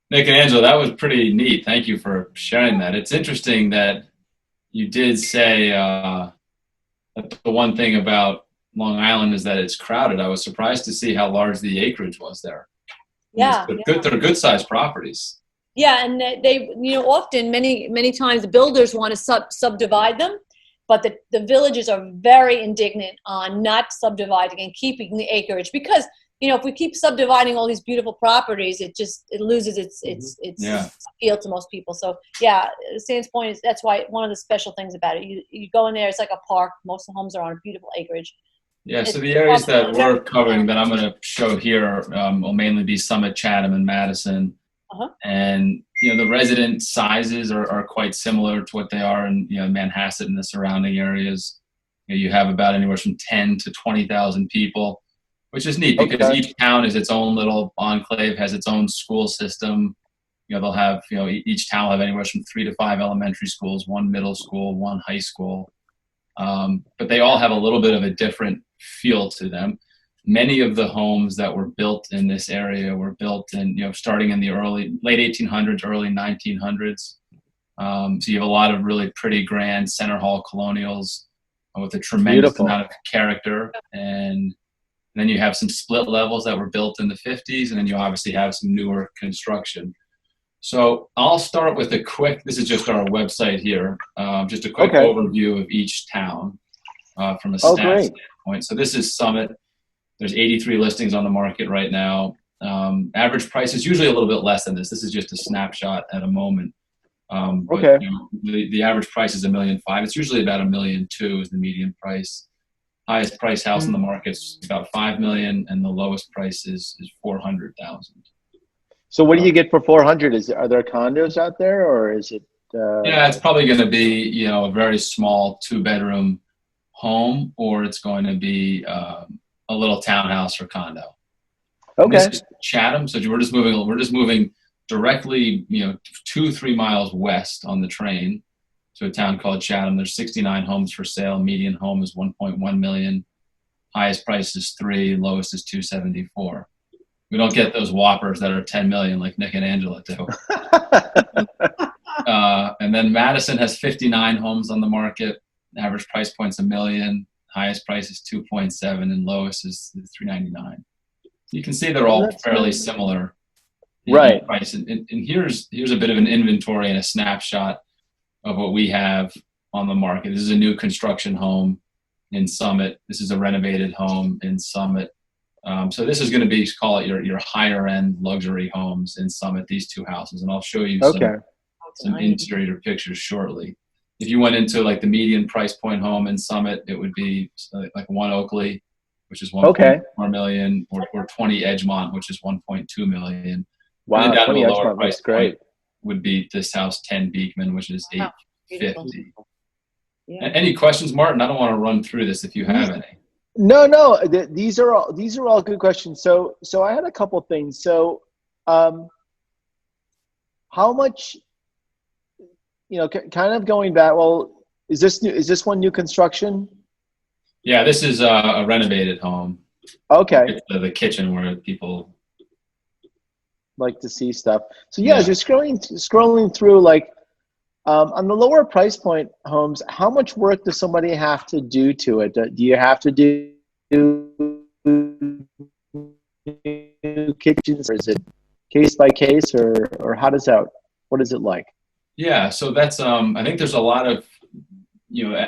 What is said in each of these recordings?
Nick and Angela, that was pretty neat. Thank you for sharing that. It's interesting that you did say that the one thing about Long Island is that it's crowded. I was surprised to see how large the acreage was there. I mean, Yeah, they're good sized properties. yeah, and they, often many times the builders want to subdivide them, but the villages are very indignant on not subdividing and keeping the acreage because if we keep subdividing all these beautiful properties, it loses its Yeah. appeal to most people. So yeah, Sam's point is that's why one of the special things about it, you go in there, it's like a park. Most of the homes are on a beautiful acreage. Yeah, so It's the areas that very, we're covering that I'm going to show here will mainly be Summit, Chatham, and Madison. uh-huh. And the resident sizes are quite similar to what they are in Manhasset and the surrounding areas. You have about anywhere from 10 to 20,000 people, which is neat because Okay. each town is its own little enclave, has its own school system. They'll have each town will have anywhere from 3 to 5 elementary schools, one middle school, one high school, but they all have a little bit of a different feel to them. Many of the homes that were built in this area were built in, starting in the late 1800s, early 1900s. So you have a lot of really pretty grand center hall colonials with a tremendous Beautiful. amount of character. And then you have some split levels that were built in the 50s, and then you obviously have some newer construction. So I'll start with this is just our website here, just a quick Okay. overview of each town from a Oh, stats great. standpoint. So this is Summit. There's 83 listings on the market right now. Average price is usually a little bit less than this. This is just a snapshot at a moment. But Okay. the average price is $1.5 million. It's usually about $1.2 million is the median price. Highest price house in the market's about $5 million, and the lowest price is 400,000. So what do you get for 400? Are there condos out there, or is it? Yeah, it's probably going to be a very small 2-bedroom home, or it's going to be a little townhouse or condo. And this Okay. is Chatham, so we're just moving directly 2-3 miles west on the train to a town called Chatham. There's 69 homes for sale. Median home is 1.1 million. Highest price is 3, lowest is 274. We don't get those whoppers that are 10 million like Nick and Angela do. And then Madison has 59 homes on the market. Average price point's $1 million. Highest price is 2.7, and lowest is 399. You can see they're Oh, all that's fairly nice. similar in Right. price. And here's a bit of an inventory and a snapshot of what we have on the market. This is a new construction home in Summit. This is a renovated home in Summit. So this is going to be, call it your higher end luxury homes in Summit, these two houses. And I'll show you Okay. some interior pictures shortly. If you went into like the median price point home in Summit, it would be like one Oakley, which is Okay. 1.4 million, or 20 Edgemont, which is 1.2 million. And then Wow. down to a 20 lower Edgemont price looks point great. would be this house, 10 Beekman, which is Wow, beautiful. 850. Yeah. Any questions, Martin? I don't want to run through this if you have any. No, no. These are all good questions. So I had a couple things. So, how much? Kind of going back. Well, is this new? Is this one new construction? Yeah, this is a renovated home. Okay. It's the kitchen where people. Like to see stuff. So yeah, Yeah. just scrolling through, like, on the lower price point homes, how much work does somebody have to do to it? Do you have to do new kitchens, or is it case by case, or how does that? What is it like? Yeah, so that's I think there's a lot of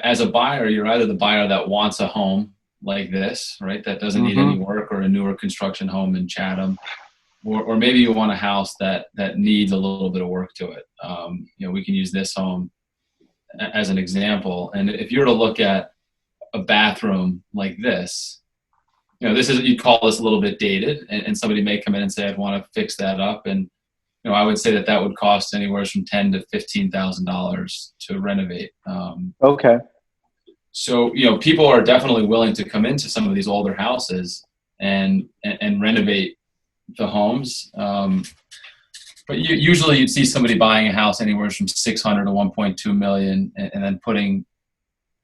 as a buyer, you're either the buyer that wants a home like this, right, that doesn't need any Mm-hmm. work, or a newer construction home in Chatham, or maybe you want a house that needs a little bit of work to it. We can use this home as an example, and if you were to look at a bathroom like this, this is, you'd call this a little bit dated, and somebody may come in and say, I'd want to fix that up, and I would say that would cost anywhere from $10,000 to $15,000 to renovate. Okay. So people are definitely willing to come into some of these older houses and renovate the homes. But usually you'd see somebody buying a house anywhere from 600 to 1.2 million, and then putting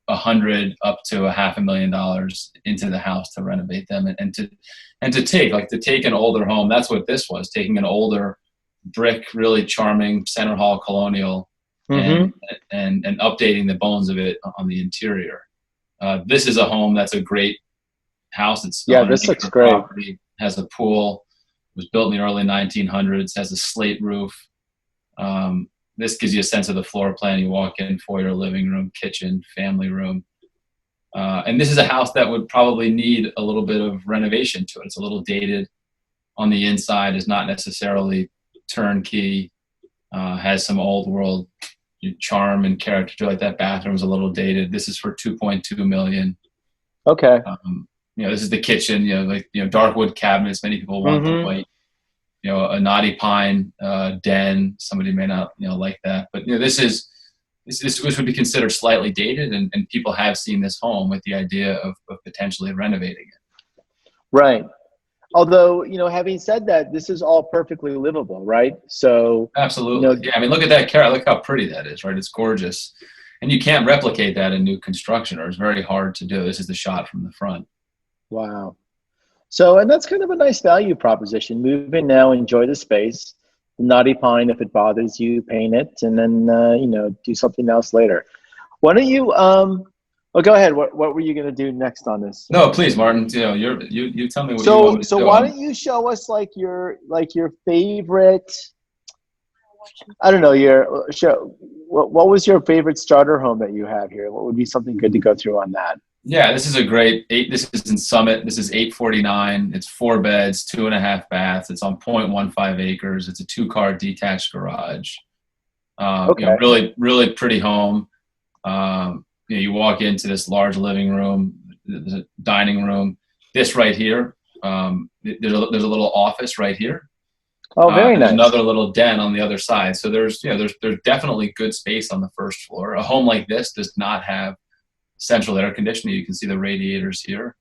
100 up to $500,000 into the house to renovate them, and to take an older home. That's what this was, taking an older brick, really charming center hall colonial, and updating the bones of it on the interior. This is a home that's a great house. It's on this an looks acre great. property, has a pool, was built in the early 1900s, has a slate roof. This gives you a sense of the floor plan. You walk in, foyer, living room, kitchen, family room. And this is a house that would probably need a little bit of renovation to it. It's a little dated on the inside, is not necessarily turnkey, has some old world charm and character to it. Like that bathroom's a little dated. This is for $2.2 million. Okay. This is the kitchen, dark wood cabinets. Many people want the white, a knotty pine den. Somebody may not, like that, but this would be considered slightly dated, and people have seen this home with the idea of potentially renovating it. Right. Although, having said that, this is all perfectly livable, right? So absolutely. Yeah. I mean, look at that carrot. Look how pretty that is, right? It's gorgeous. And you can't replicate that in new construction, or it's very hard to do. This is the shot from the front. Wow. So, and that's kind of a nice value proposition. Move in now, enjoy the space. Knotty pine, if it bothers you, paint it, and then do something else later. Why don't you go ahead. What were you going to do next on this? No, please, Martin. You tell me what you so want me to so do. why don't you show us your favorite, I don't know, what was your favorite starter home that you have here? What would be something good to go through on that? Yeah, this is a great this is in Summit. This is 849. It's 4 beds, 2.5 baths. It's on 0.15 acres. It's a 2-car detached garage. Okay. Really, really pretty home. You walk into this large living room, the dining room. This right here, there's a little office right here. Oh, very nice. Another little den on the other side. So there's definitely good space on the first floor. A home like this does not have central air conditioning. You can see the radiators here.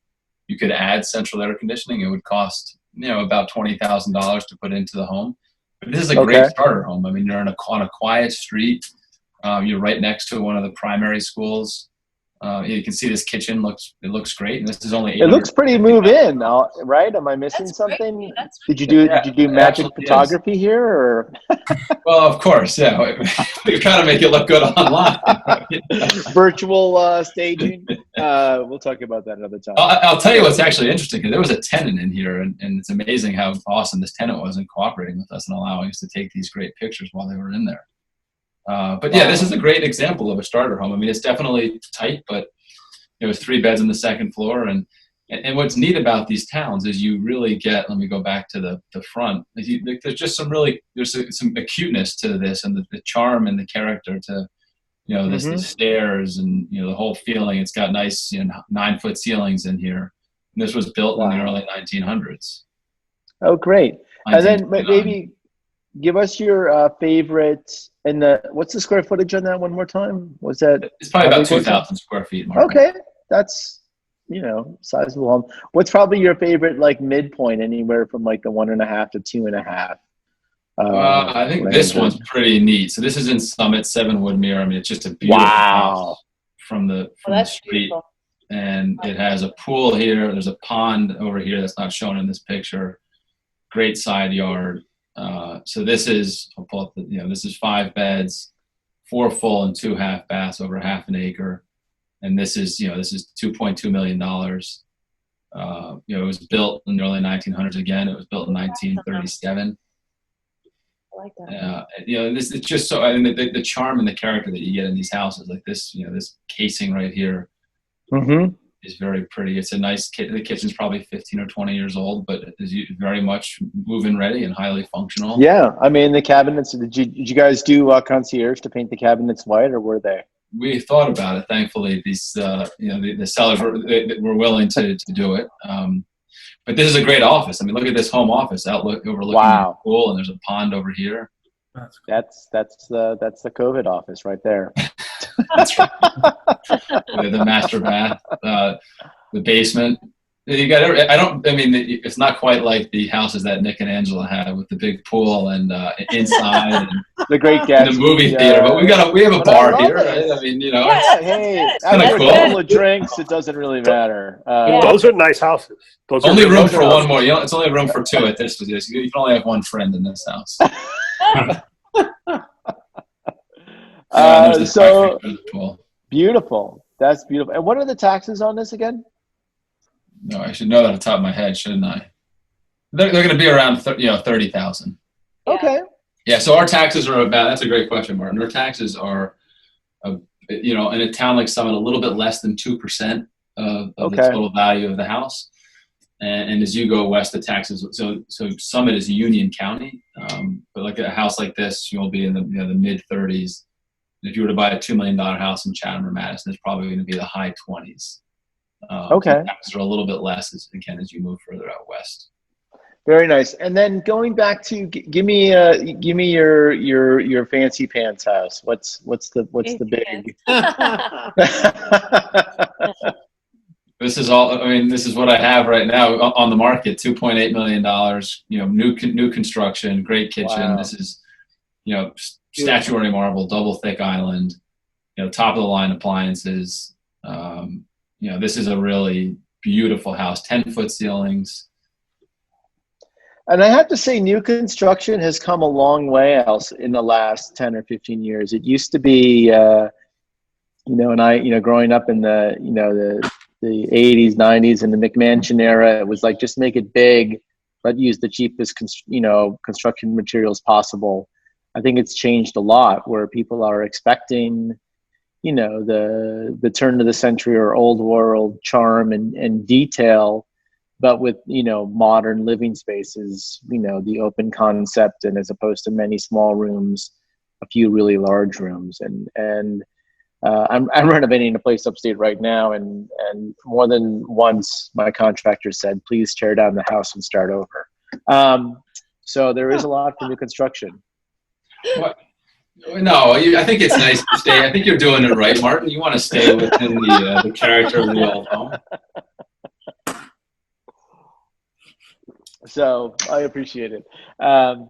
You could add central air conditioning. It would cost about $20,000 to put into the home. But this is a great starter home. I mean, you're on a quiet street. You're right next to one of the primary schools. You can see this kitchen looks great, and this is only. It looks pretty move-in, right? Am I missing something? Did you do magic photography here, or? Well, of course, yeah. We kind of make it look good online. Virtual staging. We'll talk about that another time. I'll tell you what's actually interesting, because there was a tenant in here, and it's amazing how awesome this tenant was in cooperating with us and allowing us to take these great pictures while they were in there. But yeah, this is a great example of a starter home. I mean, it's definitely tight, but it was 3 beds on the second floor. And what's neat about these towns is you really get, let me go back to the front. There's just some acuteness to this, and the charm and the character to, the stairs and, the whole feeling. It's got nice, 9-foot ceilings in here. And this was built in the early 1900s. Oh, great. And then maybe give us your favorite. And what's the square footage on that one more time? Was that? It's probably about 2,000 square feet. Mark. Okay, that's sizable home. What's probably your favorite midpoint, anywhere from the 1.5 to 2.5? I think this one's pretty neat. So this is in Summit, 7 Woodmere. I mean, it's just a beautiful house from the street. Beautiful. And it has a pool here. There's a pond over here that's not shown in this picture. Great side yard. So this is, I'll pull up this is 5 beds, 4 full and 2 half baths over half an acre. And this is $2.2 million. It was built in the early 1900s again. It was built in 1937. I like that. This it's just so, I mean, the charm and the character that you get in these houses, like this, this casing right here. Is very pretty. It's a nice the kitchen's probably 15 or 20 years old, but it is very much move-in ready and highly functional. Yeah, I mean, the cabinets, did you guys do concierge to paint the cabinets white, or were they? We thought about it. Thankfully, these the sellers were willing to do it. But this is a great office. I mean, look at this home office overlooking the pool, and there's a pond over here. That's the COVID office right there. That's right. The master bath, the basement. You got. It's not quite like the houses that Nick and Angela had with the big pool and inside and the great Gatsby, the movie theater. But we have a bar here. Right? I mean, it's kind of cool. A couple of drinks, it doesn't really matter. Those are nice houses. Only room for one more. It's only room for 2 at this. You can only have one friend in this house. There's the tax So rate as well. beautiful. That's beautiful. And what are the taxes on this again? No, I should know that off the top of my head, shouldn't I? They're going to be around 30,000. Yeah. Okay. Yeah. So our taxes are about. That's a great question, Martin. Our taxes are, in a town like Summit, a little bit less than 2% of the total value of the house. And as you go west, the taxes. So Summit is Union County, but like a house like this, you'll be in the mid 30s. And if you were to buy a $2 million house in Chatham or Madison, it's probably going to be the high 20s. Okay. Taxes are a little bit less as you move further out west. Very nice. And then going back to give me your fancy pants house. What's the big? This is all. I mean, this is what I have right now on the market. $2.8 million. New construction, great kitchen. Wow. This is, statuary marble, double thick island. Top of the line appliances. This is a really beautiful house. 10-foot ceilings. And I have to say, new construction has come a long way else in the last 10 or 15 years. It used to be, and I, growing up in the 80s, 90s, and the McMansion era, it was like, just make it big, but use the cheapest, construction materials possible. I think it's changed a lot, where people are expecting, the turn of the century or old world charm and detail, but with, modern living spaces, the open concept, and as opposed to many small rooms, a few really large rooms. And I'm renovating a place upstate right now, and more than once my contractor said, please tear down the house and start over. So there is a lot for new construction. What? No, I think it's nice to stay. I think you're doing it right, Martin. You want to stay within the character of the old home. So I appreciate it.